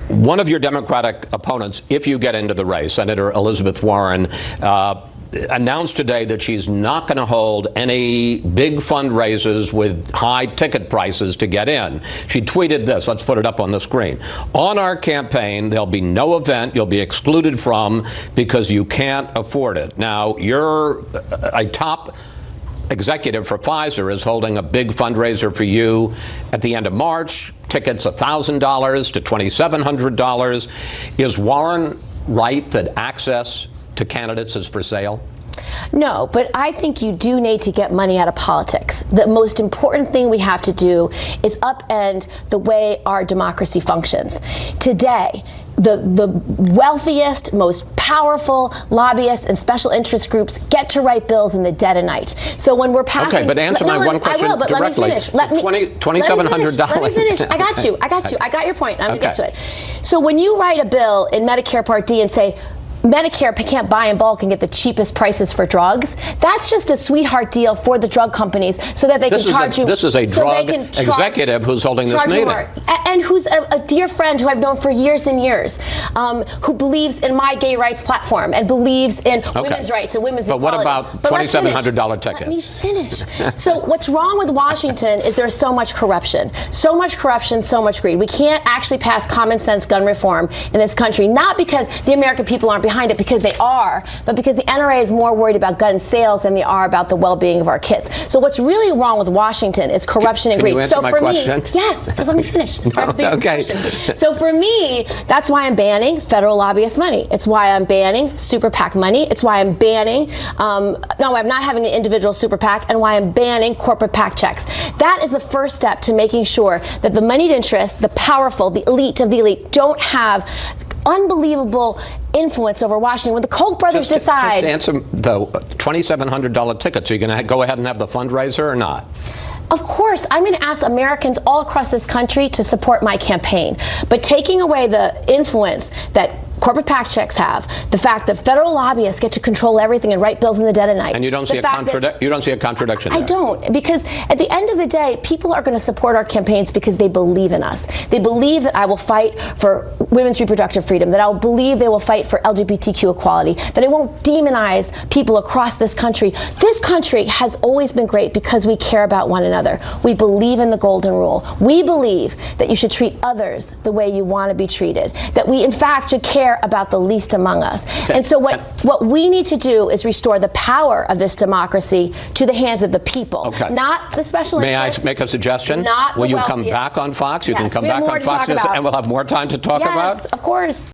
one of your Democratic opponents, if you get into the race, Senator Elizabeth Warren, announced today that she's not going to hold any big fundraisers with high ticket prices to get in. She tweeted this. Let's put it up on the screen. On our campaign, there'll be no event you'll be excluded from because you can't afford it. Now, you're a top executive for Pfizer is holding a big fundraiser for you at the end of March. Tickets $1,000 to $2,700. Is Warren right that access to candidates is for sale? No, but I think you do need to get money out of politics. The most important thing we have to do is upend the way our democracy functions. Today, the wealthiest, most powerful lobbyists and special interest groups get to write bills in the dead of night. So when we're passing... Okay, but answer my one question I will, but directly. Let me finish. $2,700. Let me finish. I got you. I got your point. I'm going to get to it. So when you write a bill in Medicare Part D and say, Medicare can't buy in bulk and get the cheapest prices for drugs, that's just a sweetheart deal for the drug companies so that they can charge you. This is a drug executive who's holding this meeting. And who's a dear friend who I've known for years and years, who believes in my gay rights platform and believes in women's rights and women's equality. But what about $2,700 tickets? Let me finish. So what's wrong with Washington is there's so much corruption, so much greed. We can't actually pass common sense gun reform in this country, not because the American people aren't behind it, because they are, but because the NRA is more worried about gun sales than they are about the well-being of our kids. So what's really wrong with Washington is corruption and greed. Can you answer my question? Yes, just let me finish. Okay. So for me, that's why I'm banning federal lobbyist money. It's why I'm banning super PAC money. It's why I'm banning, no, I'm not having an individual super PAC, and why I'm banning corporate PAC checks. That is the first step to making sure that the moneyed interests, the powerful, the elite of the elite, don't have unbelievable influence over Washington. When the Koch brothers decide... Just answer, though, $2,700 tickets. Are you going to go ahead and have the fundraiser or not? Of course, I'm going to ask Americans all across this country to support my campaign. But taking away the influence that corporate PAC checks have, the fact that federal lobbyists get to control everything and write bills in the dead of night. And you don't see a contradiction I don't, because at the end of the day, people are going to support our campaigns because they believe in us. They believe that I will fight for women's reproductive freedom, that I will believe they will fight for LGBTQ equality, that I won't demonize people across this country. This country has always been great because we care about one another. We believe in the golden rule. We believe that you should treat others the way you want to be treated, that we in fact should care about the least among us. Okay. And so what we need to do is restore the power of this democracy to the hands of the people, not the special interests. May I make a suggestion? Not Will you come back on Fox? You can come back on Fox, and we'll have more time to talk about? Yes, of course.